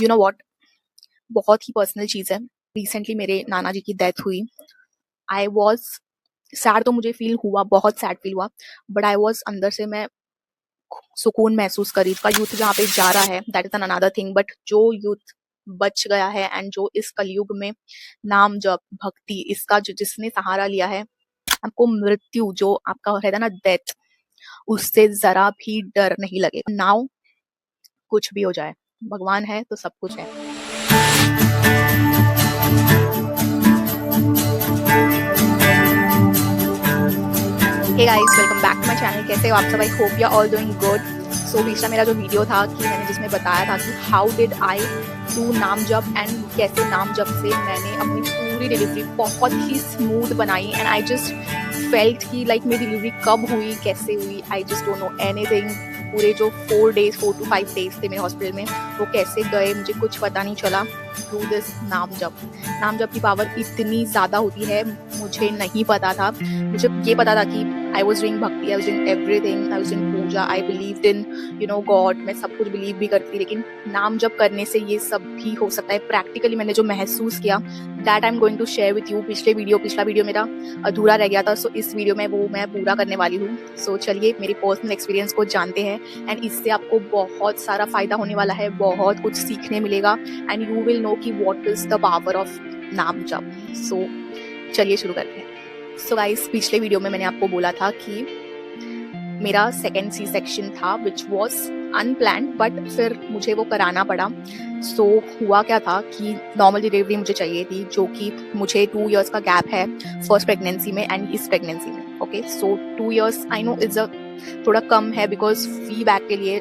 You know what, बहुत ही personal चीज़ है। Recently मेरे नाना जी की डेथ हुई। आई वॉज सैड, तो मुझे फील हुआ, बहुत सैड फील हुआ, बट आई वॉज अंदर से मैं सुकून महसूस करी। इसका यूथ जहाँ पे जा रहा है that is another thing, but जो यूथ बच गया है एंड जो इस कलयुग में नाम जप भक्ति इसका जो जिसने सहारा लिया है, आपको मृत्यु जो आपका रहता है ना डेथ, उससे जरा भी डर नहीं लगे। नाउ कुछ भी हो जाए, भगवान है तो सब कुछ है। Hey guys, welcome back to my channel. कैसे हो आप सब? I hope you are all doing good. So पिछला मेरा जो वीडियो था कि मैंने जिसमें बताया था कि हाउ डिड आई डू नाम जप एंड कैसे नाम जप से मैंने अपनी पूरी डिलीवरी बहुत ही स्मूथ बनाई एंड आई जस्ट फेल्ट कि लाइक मेरी डिलीवरी कब हुई, कैसे हुई, I just don't know anything. पूरे जो 4 to 5 डेज थे मेरे हॉस्पिटल में, वो कैसे गए मुझे कुछ पता नहीं चला। थ्रू दिस नाम जप की पावर इतनी ज़्यादा होती है, मुझे नहीं पता था। मुझे ये पता था कि आई was doing bhakti, I was doing everything, I was doing puja, I believed in God, मैं सब कुछ बिलीव भी करती थी। लेकिन नाम जप करने से ये सब भी हो सकता है। प्रैक्टिकली मैंने जो महसूस किया that I am going to share with you. पिछला वीडियो मेरा अधूरा रह गया था, सो इस वीडियो में वो मैं पूरा करने वाली हूँ। सो चलिए मेरी पर्सनल एक्सपीरियंस को जानते हैं एंड इससे आपको बहुत सारा फायदा होने वाला है, बहुत कुछ सीखने मिलेगा एंड यू विल नो कि what is the power of नाम जप। सो चलिए शुरू करते हैं। सो गाइस, पिछले वीडियो में मैंने आपको बोला था कि मेरा सेकेंड सी सेक्शन था विच वॉज अनप्लान्ड, बट फिर मुझे वो कराना पड़ा। सो हुआ क्या था कि नॉर्मल डिलीवरी मुझे चाहिए थी, जो कि मुझे 2 years का गैप है फर्स्ट प्रेगनेंसी में एंड इस प्रेगनेंसी में। Okay, so 2 years I know is a थोड़ा कम है बिकॉज वी बैक के लिए,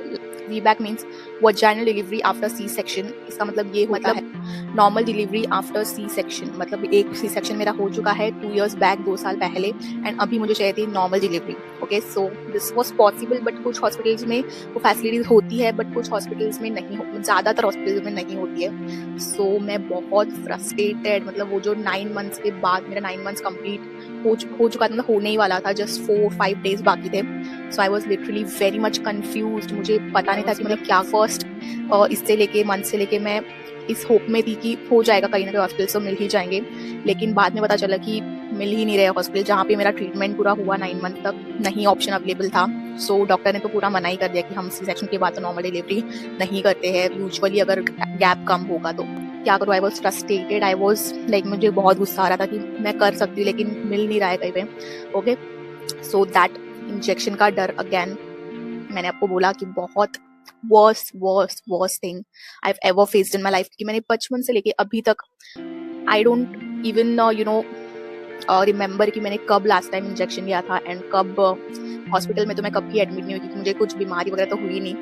VBAC means vaginal delivery after C section. इसका मतलब ये होता है normal delivery after C section, मतलब एक सी सेक्शन मेरा हो चुका है 2 years बैक, 2 साल पहले, एंड अभी मुझे चाहिए थी normal delivery. Okay, so this was possible, but कुछ हॉस्पिटल्स में वो फैसिलिटीज होती है, बट कुछ हॉस्पिटल्स में नहीं, ज़्यादातर हॉस्पिटल्स में नहीं होती है। सो मैं बहुत फ्रस्ट्रेटेड, मतलब वो जो 9 months के बाद मेरा 9 months कंप्लीट हो चुका था, मतलब होने ही वाला था, जस्ट 4-5 days बाकी थे। So I was literally very much confuse. मुझे पता नहीं था कि मतलब क्या फर्स्ट इससे लेके मंथ से लेके मैं इस होप में थी कि हो जाएगा, कहीं ना कहीं हॉस्पिटल से मिल ही जाएंगे। लेकिन बाद में पता चला कि मिल ही नहीं रहे हॉस्पिटल जहाँ पे मेरा ट्रीटमेंट पूरा हुआ 9 month तक, नहीं ऑप्शन अवेलेबल था। सो डॉक्टर ने तो पूरा मना ही कर दिया कि हम सी सेक्शन के बाद तो नॉर्मल डिलीवरी नहीं करते हैं यूजुअली, अगर गैप कम होगा तो। क्या करूँ, I was frustrated, I was like, मुझे बहुत गुस्सा आ रहा था कि मैं कर सकती हूँ लेकिन मिल नहीं रहा है कहीं पे। ओके, सो दैट इंजेक्शन का डर अगेन, मैंने आपको बोला कि बहुत worst thing I have ever faced in my life, कि मैंने बचपन से लेके अभी तक आई डोंट इवन रिमेम्बर कि मैंने कब लास्ट टाइम इंजेक्शन लिया था एंड कब हॉस्पिटल में तो मैं कभी एडमिट नहीं हुई, क्योंकि मुझे कुछ बीमारी वगैरह तो हुई नहीं,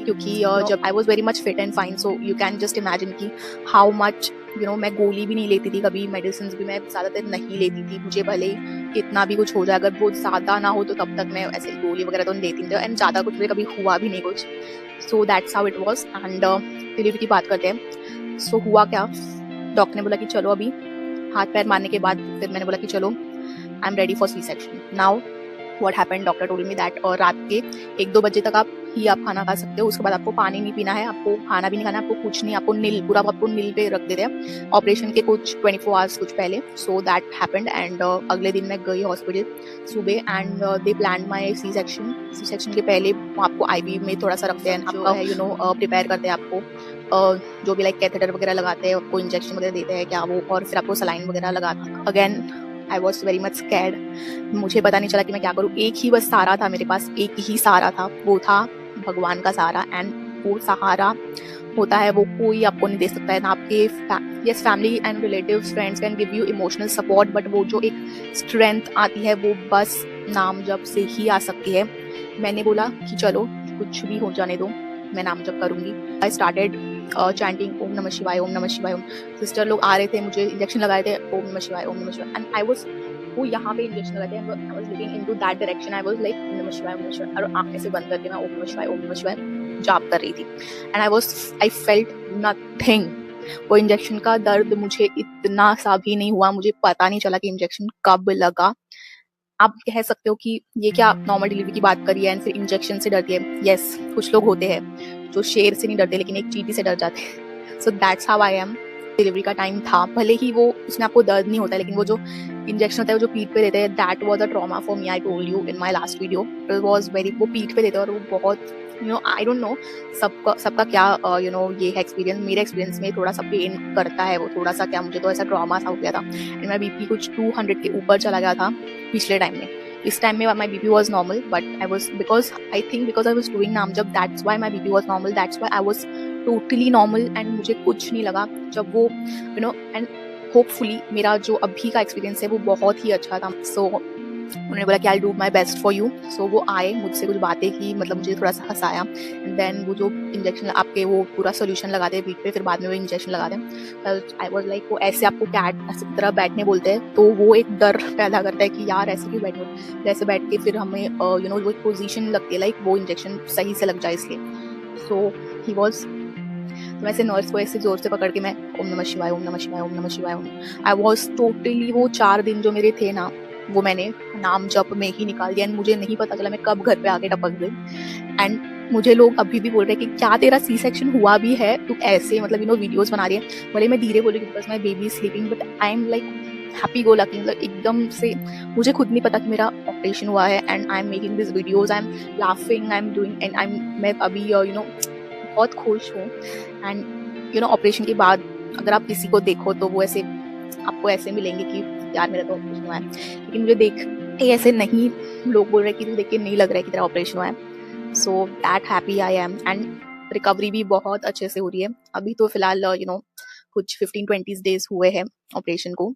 क्योंकि जब I was very much fit and fine. So you can just imagine कि हाउ मच मैं गोली भी नहीं लेती थी कभी, मेडिसिन भी मैं ज़्यादातर नहीं लेती थी। मुझे भले कितना भी कुछ हो जाए, अगर वो ज़्यादा ना हो तो तब तक मैं ऐसे गोली वगैरह तो नहीं लेती थी, एंड ज़्यादा कुछ मुझे कभी हुआ भी नहीं कुछ। So that's how it was. And delivery की बात करते हैं। सो हुआ क्या, डॉक्टर ने बोला कि चलो अभी, हाथ पैर मारने के बाद फिर मैंने बोला कि चलो I am ready for C section. Now what happened, doctor told me that और रात के 1-2 बजे तक आप खाना खा सकते हो, उसके बाद आपको पानी नहीं पीना है, आपको खाना भी नहीं खाना है, आपको कुछ नहीं, आपको नील, पूरा आपको नील पे रख देते हैं ऑपरेशन के कुछ 24 hours कुछ पहले। सो दैट हैपेंड एंड अगले दिन मैं गई हॉस्पिटल सुबह and they plan my C section के पहले आपको आईवी में थोड़ा सा रखते हैं, आपका प्रिपेयर करते हैं आपको, जो भी लाइक कैथेटर वगैरह लगाते हैं, आपको इंजेक्शन वगैरह देते हैं क्या वो, और फिर आपको सलाइन वगैरह लगाते हैं। Again I was very much scared, मुझे पता नहीं चला कि मैं क्या करूँ। एक ही बस सहारा था मेरे पास, एक ही सहारा था, वो था भगवान का सहारा। एंड वो सहारा होता है, वो कोई आपको नहीं दे सकता है, ना आपके yes family and relatives friends can give you emotional support, but वो जो एक स्ट्रेंथ आती है वो बस नाम जप से ही आ सकती है। मैंने बोला कि चलो कुछ भी हो जाने दो, मैं नाम जप करूंगी। आई स्टार्टेड चैंटिंग ओम नमः शिवाय, ओम नमः शिवाय। ओम सिस्टर लोग आ रहे थे, मुझे इंजेक्शन लगाए थे, ओम नमः शिवाय, ओम नमः शिवाय। एंड आई वाज, वो यहाँ पे इंजेक्शन लगाते हैं, I was looking into that direction, I was like ओम नमः शिवाय, ओम नमः शिवाय, और आंखें से बंद करके मैं ओम नमः शिवाय, ओम नमः शिवाय जाप कर रही थी। And I felt nothing. वो इंजेक्शन का दर्द मुझे इतना सा भी नहीं हुआ, मुझे पता नहीं चला कि इंजेक्शन कब लगा। आप कह सकते हो कि ये क्या नॉर्मल डिलीवरी की बात करी है एंड फिर इंजेक्शन से डरती है। यस, कुछ लोग होते हैं जो शेर से नहीं डरते लेकिन एक चींटी से डर जाते हैं। So that's how I am. Delivery का टाइम था, भले ही वो उसमें आपको दर्द नहीं होता है, लेकिन वो जो इंजेक्शन होता है वो जो पीठ पे देते हैं, that was a trauma for me. I told you in my last video, it was very, वो पीठ पे देते हैं और वो बहुत आई डोंट नो सबका क्या ये है एक्सपीरियंस। मेरे एक्सपीरियंस में थोड़ा सा पेन करता है वो, थोड़ा सा क्या, मुझे तो ऐसा ट्रॉमा सा हो गया था एंड मेरा बीपी कुछ 200 के ऊपर चला गया था पिछले टाइम में। इस टाइम में my BP was normal, but I was because I was doing नामजप, that's why my BP was normal, that's why I was totally normal and मुझे कुछ नहीं लगा जब वो एंड होपफुली मेरा जो अभी का एक्सपीरियंस है वो बहुत ही अच्छा था। सो उन्होंने बोला कि I do my best for you. So वो आए, मुझसे कुछ बातें की, मतलब मुझे थोड़ा सा हंसाया एंड देन वो जो इंजेक्शन आपके वो पूरा सोल्यूशन लगाते हैं पीठ पे, फिर बाद में वो इंजेक्शन लगाते हैं। आई वॉज लाइक, वो ऐसे आपको कैट ऐसे की तरह बैठने बोलते हैं, तो वो एक डर पैदा करता है कि यार ऐसे क्यों बैठे, जैसे बैठ के फिर हमें वो एक पोजिशन लगती है लाइक वो इंजेक्शन सही से लग जाए इसलिए। सो ही वॉज, तो वैसे नर्स को ऐसे जोर से पकड़ के मैं ओम नमः शिवाय, ओम नमः शिवाय, ओम नमः शिवाय, आई वॉज टोटली, वो 4 दिन जो मेरे थे ना, वो मैंने नाम जप में ही निकाल दिया एंड मुझे नहीं पता चला मैं कब घर पे आके टपक गई। एंड मुझे लोग अभी भी बोल रहे हैं कि क्या तेरा सी सेक्शन हुआ भी है, तू ऐसे मतलब वीडियोस बना रही है। भले मैं धीरे बोली because my baby sleeping, but I am like happy go lucky, मतलब एकदम से मुझे खुद नहीं पता कि मेरा ऑपरेशन हुआ है and I am making this videos, I am laughing, I am doing and मैं अभी बहुत खुश हूँ। एंड ऑपरेशन के बाद अगर आप किसी को देखो तो वो ऐसे आपको ऐसे मिलेंगे कि यार मेरा तो ऑपरेशन हुआ है, लेकिन मुझे देख के ऐसे नहीं लोग बोल रहे कि तू देख के नहीं लग रहा है कि तेरा ऑपरेशन हुआ है। So that happy I am and recovery भी बहुत अच्छे से हो रही है। अभी तो फिलहाल कुछ 15-20 डेज हुए हैं ऑपरेशन को,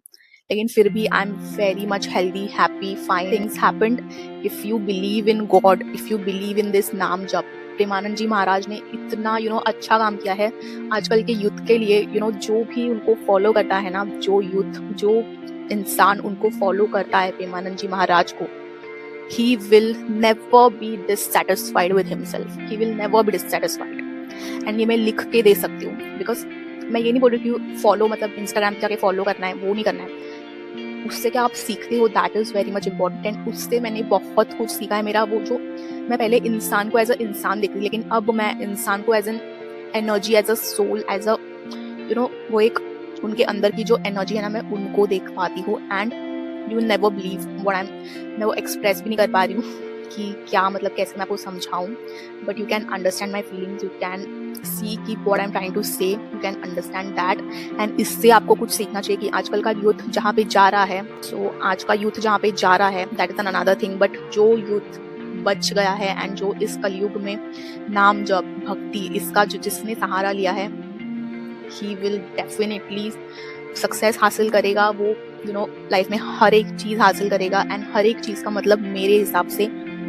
लेकिन फिर भी I am very much healthy, happy, fine. Things happened if you believe in God, if you believe in this नाम जप। प्रेमानंद जी महाराज ने इतना अच्छा काम किया है आजकल के यूथ के लिए। जो भी उनको फॉलो करता है ना, जो यूथ, जो इंसान उनको फॉलो करता है प्रेमानंद जी महाराज को, he will never be dissatisfied with himself, he will never be dissatisfied। And ये मैं लिख के दे सकती हूँ, बिकॉज मैं ये नहीं बोल रही कि फॉलो मतलब इंस्टाग्राम पे जाके फॉलो करना है, वो नहीं करना है। उससे क्या आप सीखते हो, that is very much important. उससे मैंने बहुत कुछ सीखा है। मेरा वो जो, मैं पहले इंसान को एज अ इंसान देखती थी, लेकिन अब मैं इंसान को as an energy, as a soul, as a वो एक उनके अंदर की जो एनर्जी है ना, मैं उनको देख पाती हूँ। And you will never believe what I M, मैं वो एक्सप्रेस भी नहीं कर पा रही हूँ कि क्या मतलब कैसे मैं आपको समझाऊं, but you can understand my feelings, you can see कि what I am trying to say, you can understand that. And इससे आपको कुछ सीखना चाहिए कि आजकल का यूथ जहाँ पे जा रहा है, सो आज का यूथ जहाँ पे जा रहा है, that is an another thing, but जो यूथ बच गया है एंड जो इस कलयुग में नाम जप भक्ति इसका जो जिसने सहारा लिया है, ही विल डेफिनेटली सक्सेस हासिल करेगा। वो लाइफ में हर एक चीज हासिल करेगा। एंड हर एक चीज का मतलब मेरे हिसाब से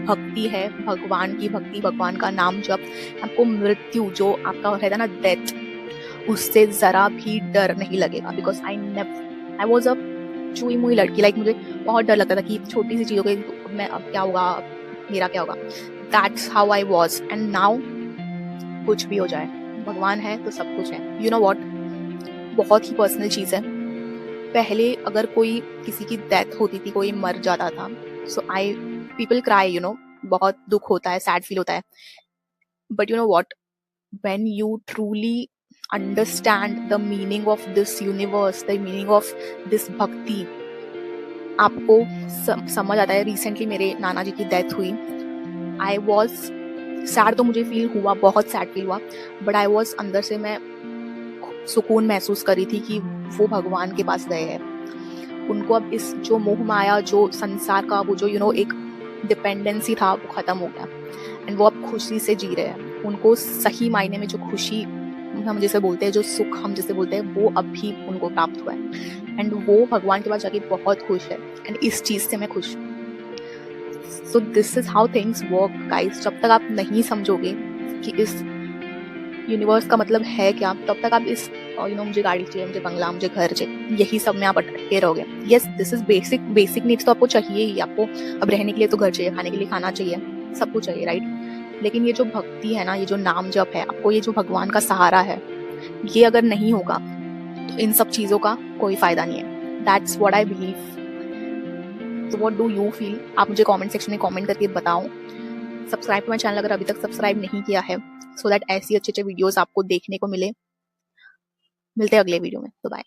भक्ति है, भगवान की भक्ति, भगवान का नाम जप। आपको मृत्यु जो आपका रहता है ना, डेथ, उससे जरा भी डर नहीं लगेगा। बिकॉज आई वॉज अ चुई मुई लड़की, लाइक मुझे बहुत डर लगता था कि छोटी सी चीजों के मैं अब क्या होगा, मेरा क्या होगा। That's how I was. And now कुछ भी हो जाए, भगवान है तो सब कुछ है। यू नो वॉट, बहुत ही पर्सनल चीज है। पहले अगर कोई किसी की डेथ होती थी, कोई मर जाता था, सो पीपल क्राई, बहुत दुख होता है, सैड फील होता है। But you know what, when you truly understand the meaning of this universe, the meaning of this भक्ति, आपको समझ आता है। रिसेंटली मेरे नाना जी की डेथ हुई। आई वॉज सैड, तो मुझे फील हुआ, बहुत सैड फील हुआ, बट आई वॉज अंदर से मैं सुकून महसूस करी थी कि वो भगवान के पास गए हैं। उनको अब इस जो मोह माया, जो संसार का वो जो एक डिपेंडेंसी था, वो खत्म हो गया एंड वो अब खुशी से जी रहे हैं। उनको सही मायने में जो खुशी हम जैसे बोलते हैं, जो सुख हम जैसे बोलते हैं, वो अब भी उनको प्राप्त हुआ है एंड वो भगवान के पास जाके बहुत खुश है। एंड इस चीज से मैं खुश हूँ। So this is how things work guys. जब तक आप नहीं समझोगे कि इस यूनिवर्स का मतलब है क्या, तब तक आप इस मुझे गाड़ी चाहिए, मुझे बंगला, मुझे घर चाहिए, यही सब में आप अटके रहोगे। Yes, this is basic needs तो आपको चाहिए ही। आपको अब रहने के लिए तो घर चाहिए, खाने के लिए खाना चाहिए, सब कुछ चाहिए, राइट। लेकिन ये जो भक्ति है ना, ये जो नाम जप है, आपको ये जो भगवान का सहारा है, ये अगर नहीं होगा तो इन सब चीजों का कोई फायदा नहीं है। That's what I believe. तो व्हाट डू यू फील? आप मुझे कमेंट सेक्शन में कमेंट करके बताओ। सब्सक्राइब टू माय चैनल अगर अभी तक सब्सक्राइब नहीं किया है, सो दैट ऐसी अच्छे वीडियोस आपको देखने को मिले। मिलते हैं अगले वीडियो में, तो बाय।